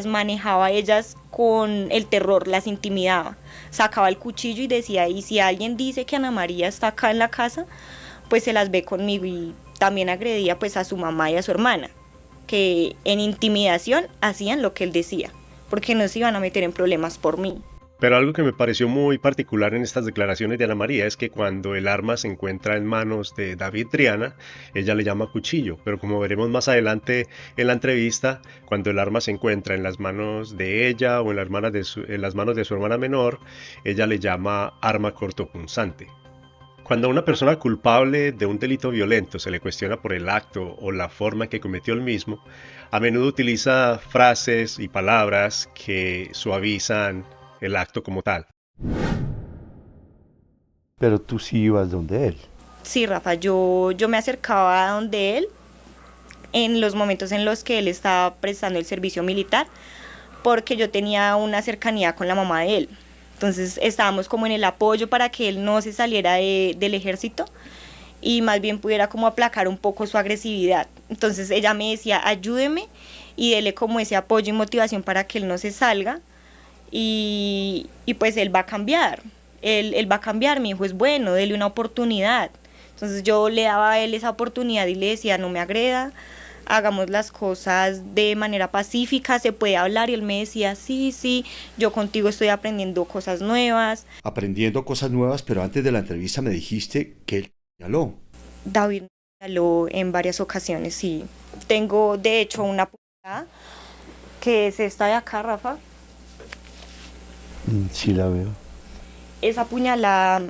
manejaba ellas con el terror, las intimidaba. Sacaba el cuchillo y decía, y si alguien dice que Ana María está acá en la casa, pues se las ve conmigo. Y también agredía pues a su mamá y a su hermana, que en intimidación hacían lo que él decía, porque no se iban a meter en problemas por mí. Pero algo que me pareció muy particular en estas declaraciones de Ana María es que cuando el arma se encuentra en manos de David Triana, ella le llama cuchillo, pero como veremos más adelante en la entrevista, cuando el arma se encuentra en las manos de ella o en las manos de su hermana menor, ella le llama arma cortopunzante. Cuando a una persona culpable de un delito violento se le cuestiona por el acto o la forma en que cometió el mismo, a menudo utiliza frases y palabras que suavizan el acto como tal. Pero tú sí ibas donde él. Sí, Rafa, yo me acercaba a donde él en los momentos en los que él estaba prestando el servicio militar, porque yo tenía una cercanía con la mamá de él. Entonces estábamos como en el apoyo para que él no se saliera del ejército y más bien pudiera como aplacar un poco su agresividad. Entonces ella me decía, ayúdeme y dele como ese apoyo y motivación para que él no se salga y pues él va a cambiar. Él va a cambiar, mi hijo es bueno, dele una oportunidad. Entonces yo le daba a él esa oportunidad y le decía, no me agreda, hagamos las cosas de manera pacífica, se puede hablar. Y él me decía, sí, yo contigo estoy aprendiendo cosas nuevas. Aprendiendo cosas nuevas, pero antes de la entrevista me dijiste que él señaló. David me señaló en varias ocasiones, sí. Tengo de hecho una puñalada, que es esta de acá, Rafa. Sí la veo. Esa puñalada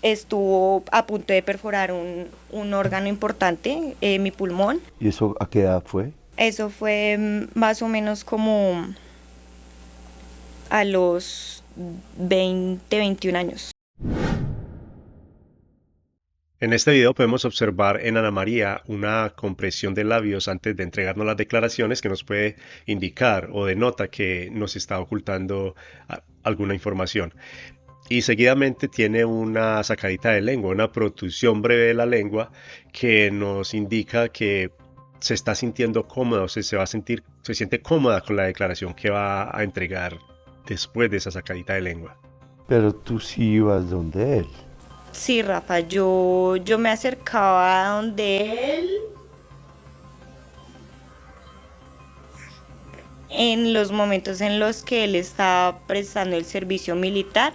estuvo a punto de perforar un órgano importante, mi pulmón. ¿Y eso a qué edad fue? Eso fue más o menos como a los 20, 21 años. En este video podemos observar en Ana María una compresión de labios antes de entregarnos las declaraciones que nos puede indicar o denota que nos está ocultando alguna información. Y seguidamente tiene una sacadita de lengua, una protrusión breve de la lengua que nos indica que se está sintiendo cómoda o se siente cómoda con la declaración que va a entregar después de esa sacadita de lengua. Pero tú sí ibas donde él. Sí, Rafa, yo me acercaba a donde él en los momentos en los que él estaba prestando el servicio militar,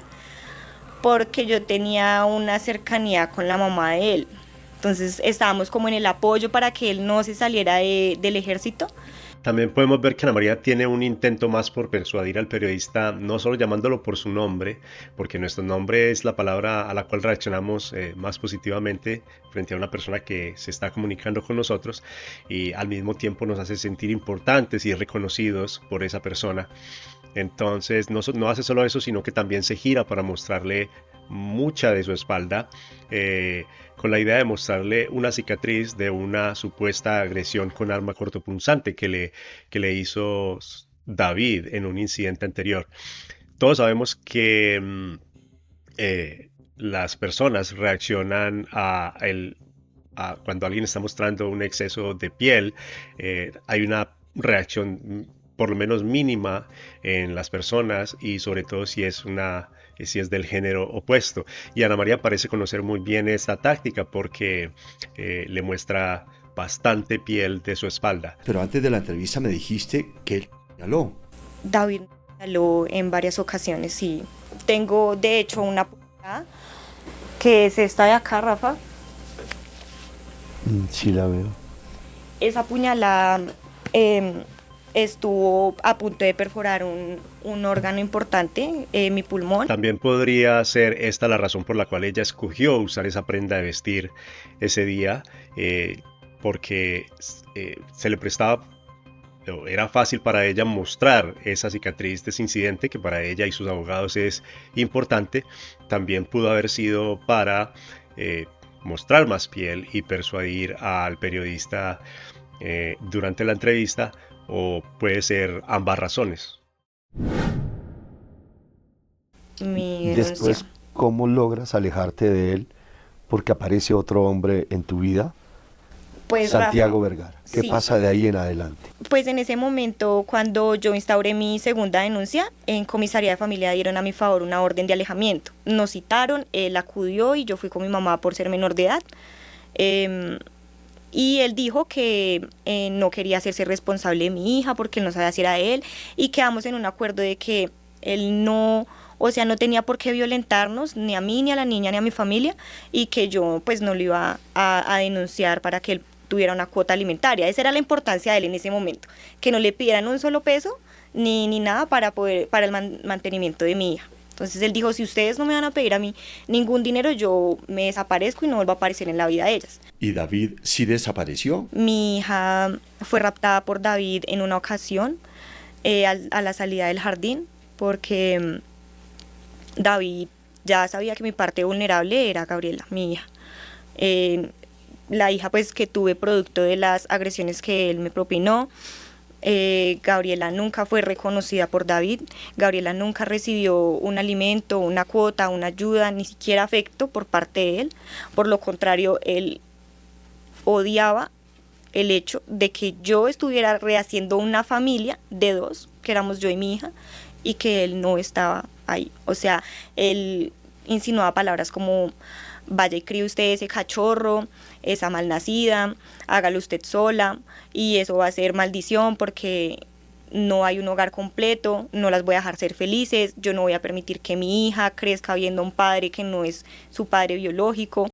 porque yo tenía una cercanía con la mamá de él. Entonces estábamos como en el apoyo para que él no se saliera del ejército. También podemos ver que Ana María tiene un intento más por persuadir al periodista, no solo llamándolo por su nombre, porque nuestro nombre es la palabra a la cual reaccionamos más positivamente frente a una persona que se está comunicando con nosotros, y al mismo tiempo nos hace sentir importantes y reconocidos por esa persona. Entonces no hace solo eso, sino que también se gira para mostrarle mucha de su espalda, con la idea de mostrarle una cicatriz de una supuesta agresión con arma cortopunzante que le hizo David en un incidente anterior. Todos sabemos que las personas reaccionan cuando alguien está mostrando un exceso de piel. Hay una reacción por lo menos mínima en las personas, y sobre todo si es del género opuesto. Y Ana María parece conocer muy bien esta táctica porque le muestra bastante piel de su espalda. Pero antes de la entrevista me dijiste que él señaló. David me señaló en varias ocasiones, sí. Tengo de hecho una puñalada, que es esta de acá, Rafa. Sí la veo. Esa puñalada estuvo a punto de perforar un órgano importante, mi pulmón. También podría ser esta la razón por la cual ella escogió usar esa prenda de vestir ese día, porque se le prestaba, era fácil para ella mostrar esa cicatriz de ese incidente, que para ella y sus abogados es importante. También pudo haber sido para mostrar más piel y persuadir al periodista durante la entrevista, o puede ser ambas razones. Después, ¿cómo logras alejarte de él? Porque aparece otro hombre en tu vida, pues, Santiago Rafa, Vergara. ¿Qué sí. pasa de ahí en adelante? Pues en ese momento, cuando yo instauré mi segunda denuncia, en comisaría de familia dieron a mi favor una orden de alejamiento. Nos citaron, él acudió y yo fui con mi mamá por ser menor de edad. Y él dijo que no quería hacerse responsable de mi hija porque él no sabía si era él, y quedamos en un acuerdo de que él no, o sea, no tenía por qué violentarnos, ni a mí, ni a la niña, ni a mi familia, y que yo pues no lo iba a denunciar para que él tuviera una cuota alimentaria. Esa era la importancia de él en ese momento, que no le pidieran un solo peso ni nada para el mantenimiento de mi hija. Entonces él dijo, si ustedes no me van a pedir a mí ningún dinero, yo me desaparezco y no vuelvo a aparecer en la vida de ellas. ¿Y David sí desapareció? Mi hija fue raptada por David en una ocasión a la salida del jardín, porque David ya sabía que mi parte vulnerable era Gabriela, mi hija. La hija pues que tuve producto de las agresiones que él me propinó. Gabriela nunca fue reconocida por David, Gabriela nunca recibió un alimento, una cuota, una ayuda, ni siquiera afecto por parte de él. Por lo contrario, él odiaba el hecho de que yo estuviera rehaciendo una familia de dos, que éramos yo y mi hija, y que él no estaba ahí. O sea, él insinuaba palabras como: vaya y críe usted ese cachorro, esa malnacida, hágalo usted sola, y eso va a ser maldición porque no hay un hogar completo, no las voy a dejar ser felices, yo no voy a permitir que mi hija crezca viendo a un padre que no es su padre biológico.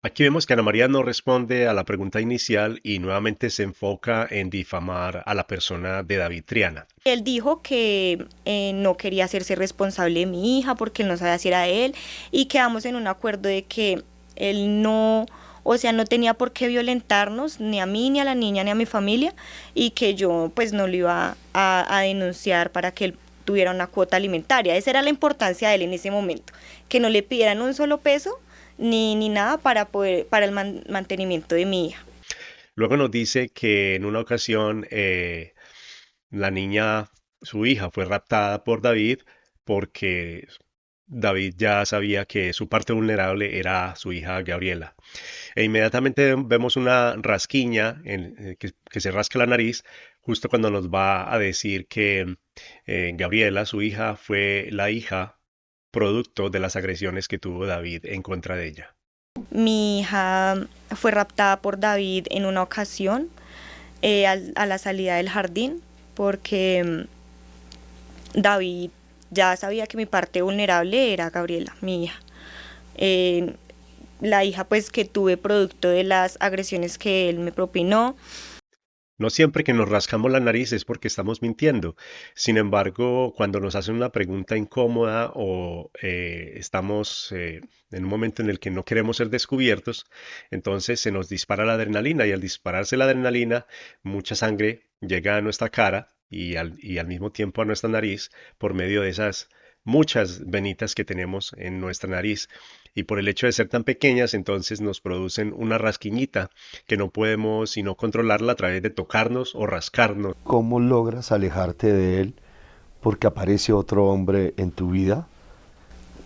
Aquí vemos que Ana María no responde a la pregunta inicial y nuevamente se enfoca en difamar a la persona de David Triana. Él dijo que no quería hacerse responsable de mi hija porque él no sabía si era de él, y quedamos en un acuerdo de que él no, o sea, no tenía por qué violentarnos, ni a mí, ni a la niña, ni a mi familia, y que yo pues no lo iba a denunciar para que él tuviera una cuota alimentaria. Esa era la importancia de él en ese momento, que no le pidieran un solo peso ni nada para el mantenimiento de mi hija. Luego nos dice que en una ocasión la niña, su hija, fue raptada por David porque David ya sabía que su parte vulnerable era su hija Gabriela. E inmediatamente vemos una rasquiña que se rasca la nariz justo cuando nos va a decir que Gabriela, su hija, fue la hija producto de las agresiones que tuvo David en contra de ella. Mi hija fue raptada por David en una ocasión a la salida del jardín, porque David ya sabía que mi parte vulnerable era Gabriela, mi hija. La hija pues que tuve producto de las agresiones que él me propinó. No siempre que nos rascamos la nariz es porque estamos mintiendo. Sin embargo, cuando nos hacen una pregunta incómoda o estamos en un momento en el que no queremos ser descubiertos, entonces se nos dispara la adrenalina, y al dispararse la adrenalina, mucha sangre llega a nuestra cara y al mismo tiempo a nuestra nariz por medio de esas muchas venitas que tenemos en nuestra nariz. Y por el hecho de ser tan pequeñas, entonces nos producen una rasquiñita que no podemos sino controlarla a través de tocarnos o rascarnos. ¿Cómo logras alejarte de él porque aparece otro hombre en tu vida?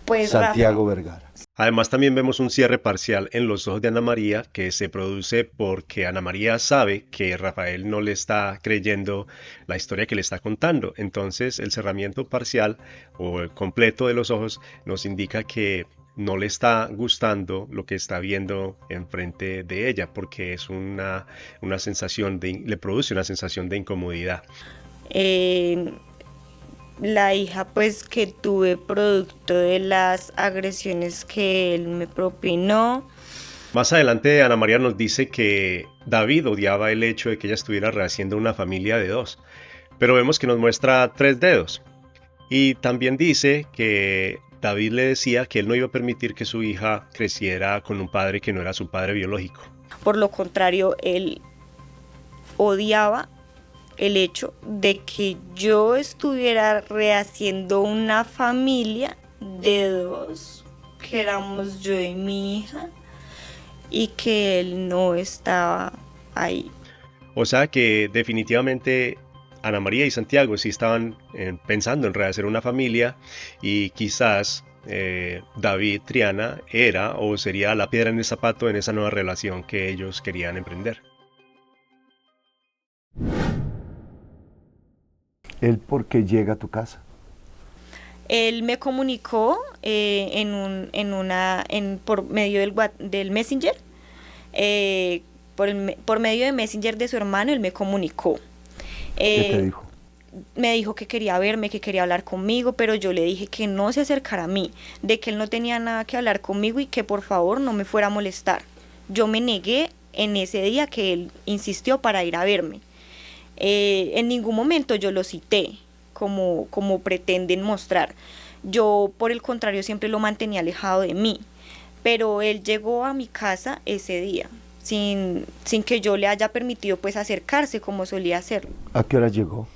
Pues Santiago Vergara. Además, también vemos un cierre parcial en los ojos de Ana María, que se produce porque Ana María sabe que Rafael no le está creyendo la historia que le está contando. Entonces, el cerramiento parcial o el completo de los ojos nos indica que no le está gustando lo que está viendo enfrente de ella, porque es una sensación le produce una sensación de incomodidad. La hija pues que tuve producto de las agresiones que él me propinó. Más adelante Ana María nos dice que David odiaba el hecho de que ella estuviera rehaciendo una familia de dos, pero vemos que nos muestra 3 dedos. Y también dice que David le decía que él no iba a permitir que su hija creciera con un padre que no era su padre biológico. Por lo contrario, él odiaba el hecho de que yo estuviera rehaciendo una familia de dos, que éramos yo y mi hija, y que él no estaba ahí. O sea que definitivamente Ana María y Santiago sí estaban pensando en rehacer una familia, y quizás David Triana era o sería la piedra en el zapato en esa nueva relación que ellos querían emprender. ¿Él por qué llega a tu casa? Él me comunicó por medio del Messenger, por medio de Messenger de su hermano. Él me comunicó. ¿Qué te dijo? me dijo que quería verme, que quería hablar conmigo, pero yo le dije que no se acercara a mí, de que él no tenía nada que hablar conmigo y que por favor no me fuera a molestar. Yo me negué en ese día que él insistió para ir a verme. En ningún momento yo lo cité como pretenden mostrar. Yo, por el contrario, siempre lo mantenía alejado de mí, pero él llegó a mi casa ese día, sin que yo le haya permitido pues acercarse como solía hacerlo. ¿A qué hora llegó?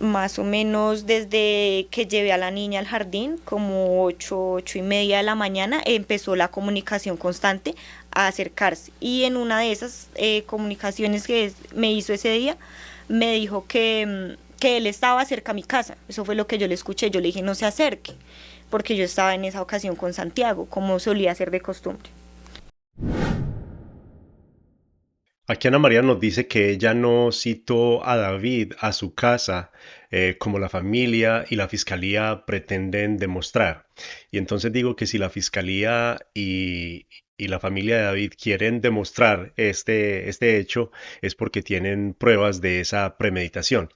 Más o menos desde que llevé a la niña al jardín, como 8:30 de la mañana, empezó la comunicación constante a acercarse. Y en una de esas comunicaciones que me hizo ese día, me dijo que él estaba cerca a mi casa. Eso fue lo que yo le escuché. Yo le dije no se acerque, porque yo estaba en esa ocasión con Santiago, como solía ser de costumbre. Aquí Ana María nos dice que ella no citó a David a su casa como la familia y la fiscalía pretenden demostrar. Y entonces digo que si la fiscalía y la familia de David quieren demostrar este hecho es porque tienen pruebas de esa premeditación.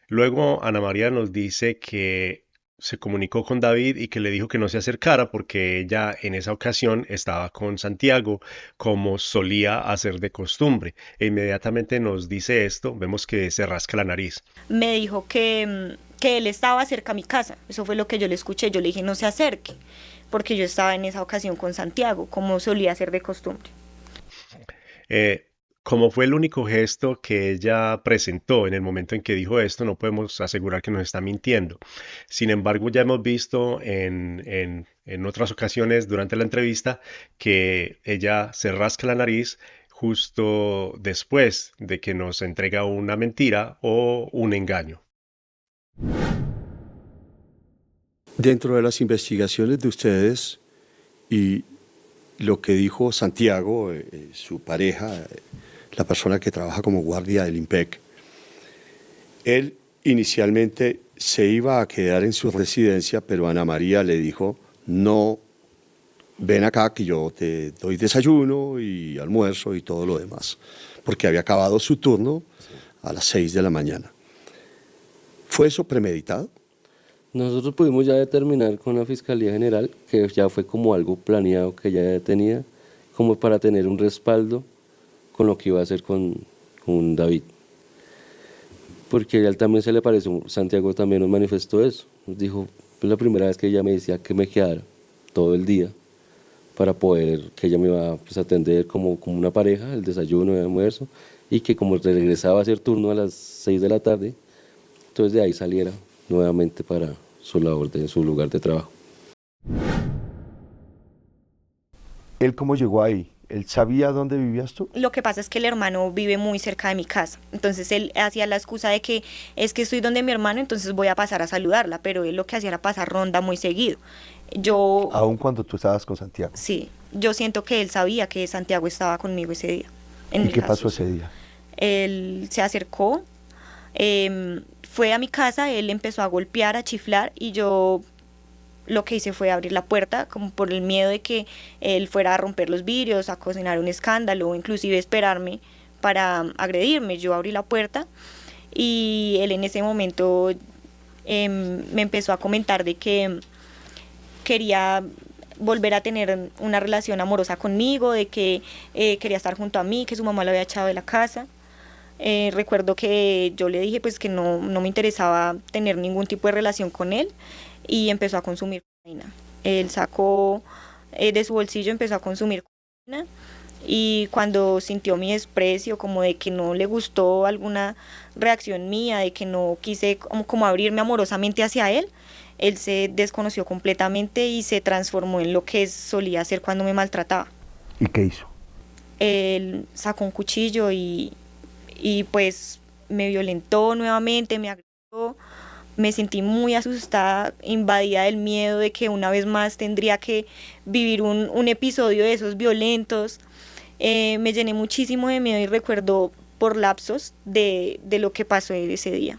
Luego Ana María nos dice que se comunicó con David y que le dijo que no se acercara porque ella en esa ocasión estaba con Santiago como solía hacer de costumbre. E inmediatamente nos dice esto, vemos que se rasca la nariz. Me dijo que él estaba cerca a mi casa. Eso fue lo que yo le escuché. Yo le dije no se acerque, porque yo estaba en esa ocasión con Santiago como solía hacer de costumbre. Como fue el único gesto que ella presentó en el momento en que dijo esto, no podemos asegurar que nos está mintiendo. Sin embargo, ya hemos visto en otras ocasiones durante la entrevista que ella se rasca la nariz justo después de que nos entrega una mentira o un engaño. Dentro de las investigaciones de ustedes y lo que dijo Santiago, su pareja, la persona que trabaja como guardia del IMPEC, él inicialmente se iba a quedar en su residencia, pero Ana María le dijo, no, ven acá que yo te doy desayuno y almuerzo y todo lo demás, porque había acabado su turno a las 6 de la mañana. ¿Fue eso premeditado? Nosotros pudimos ya determinar con la Fiscalía General que ya fue como algo planeado que ella ya tenía, como para tener un respaldo con lo que iba a hacer con David. Porque a él también se le pareció, Santiago también nos manifestó eso, nos dijo, fue la primera vez que ella me decía que me quedara todo el día para poder, que ella me iba pues, a atender como una pareja, el desayuno, el almuerzo, y que como regresaba a hacer turno a las 6 de la tarde, entonces de ahí saliera nuevamente para su labor, su lugar de trabajo. ¿Él cómo llegó ahí? ¿Él sabía dónde vivías tú? Lo que pasa es que el hermano vive muy cerca de mi casa, entonces él hacía la excusa de que es que estoy donde mi hermano, entonces voy a pasar a saludarla, pero él lo que hacía era pasar ronda muy seguido. Aún cuando tú estabas con Santiago. Sí, yo siento que él sabía que Santiago estaba conmigo ese día. ¿Y qué pasó ese día? Él se acercó, fue a mi casa, él empezó a golpear, a chiflar, y yo lo que hice fue abrir la puerta, como por el miedo de que él fuera a romper los vidrios, a cocinar un escándalo, o inclusive esperarme para agredirme. Yo abrí la puerta y él en ese momento me empezó a comentar de que quería volver a tener una relación amorosa conmigo, de que quería estar junto a mí, que su mamá lo había echado de la casa. Recuerdo que yo le dije pues que no me interesaba tener ningún tipo de relación con él, y empezó a consumir cocaína. Él sacó de su bolsillo, empezó a consumir cocaína, y cuando sintió mi desprecio, como de que no le gustó alguna reacción mía, de que no quise como abrirme amorosamente hacia él, él se desconoció completamente y se transformó en lo que solía hacer cuando me maltrataba. ¿Y qué hizo? Él sacó un cuchillo y pues me violentó nuevamente, me agredió. Me sentí muy asustada, invadida del miedo de que una vez más tendría que vivir un episodio de esos violentos. Me llené muchísimo de miedo y recuerdo por lapsos de lo que pasó ese día.